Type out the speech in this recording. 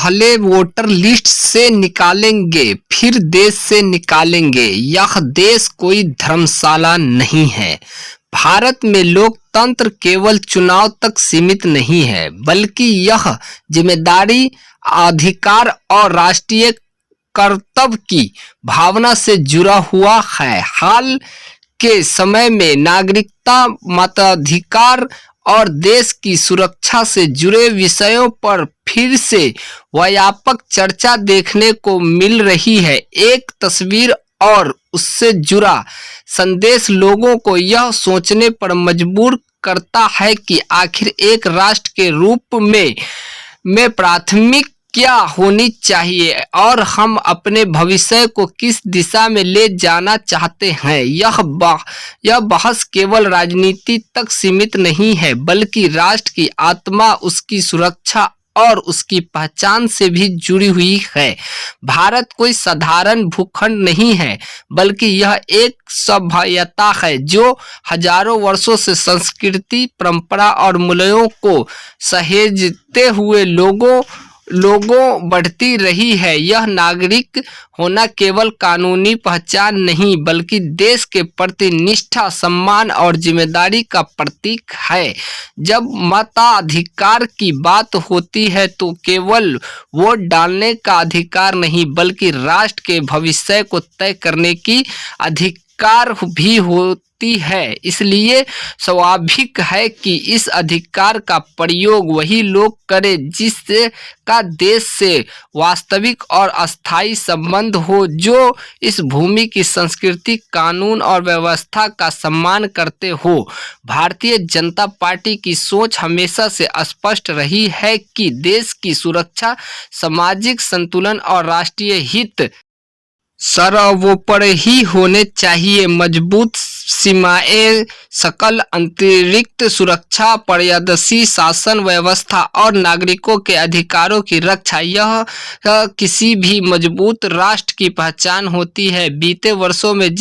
पहले voter list से निकालेंगे, फिर देश से निकालेंगे। यह देश कोई धर्मशाला नहीं है। भारत में लोकतंत्र केवल चुनाव तक सीमित नहीं है, बल्कि यह जिम्मेदारी, अधिकार और राष्ट्रीय कर्तव्य की भावना से जुड़ा हुआ है। हाल के समय में नागरिकता, मताधिकार और देश की सुरक्षा से जुड़े विषयों पर फिर से व्यापक चर्चा देखने को मिल रही है। एक तस्वीर और उससे जुड़ा संदेश लोगों को यह सोचने पर मजबूर करता है कि आखिर एक राष्ट्र के रूप में प्राथमिक क्या होनी चाहिए और हम अपने भविष्य को किस दिशा में ले जाना चाहते हैं। यह बहस केवल राजनीति तक सीमित नहीं है, बल्कि राष्ट्र की आत्मा, उसकी सुरक्षा और उसकी पहचान से भी जुड़ी हुई है। भारत कोई साधारण भूखंड नहीं है, बल्कि यह एक सभ्यता है जो हजारों वर्षों से संस्कृति, परंपरा और मूल्यों को सहेजते हुए लोगों बढ़ती रही है। यह नागरिक होना केवल कानूनी पहचान नहीं, बल्कि देश के प्रति निष्ठा, सम्मान और जिम्मेदारी का प्रतीक है। जब मताधिकार की बात होती है तो केवल वोट डालने का अधिकार नहीं, बल्कि राष्ट्र के भविष्य को तय करने की अधिकार भी होती है। इसलिए स्वाभाविक है कि इस अधिकार का प्रयोग वही लोग करें जिसका देश से वास्तविक और अस्थायी संबंध हो, जो इस भूमि की संस्कृति, कानून और व्यवस्था का सम्मान करते हो। भारतीय जनता पार्टी की सोच हमेशा से स्पष्ट रही है कि देश की सुरक्षा, सामाजिक संतुलन और राष्ट्रीय हित सर्वोपरि ही होने चाहिए। मजबूत सीमाएं, सकल अतिरिक्त सुरक्षा, पारदर्शी शासन व्यवस्था और नागरिकों के अधिकारों की रक्षा, यह किसी भी मजबूत राष्ट्र की पहचान होती है। बीते वर्षों में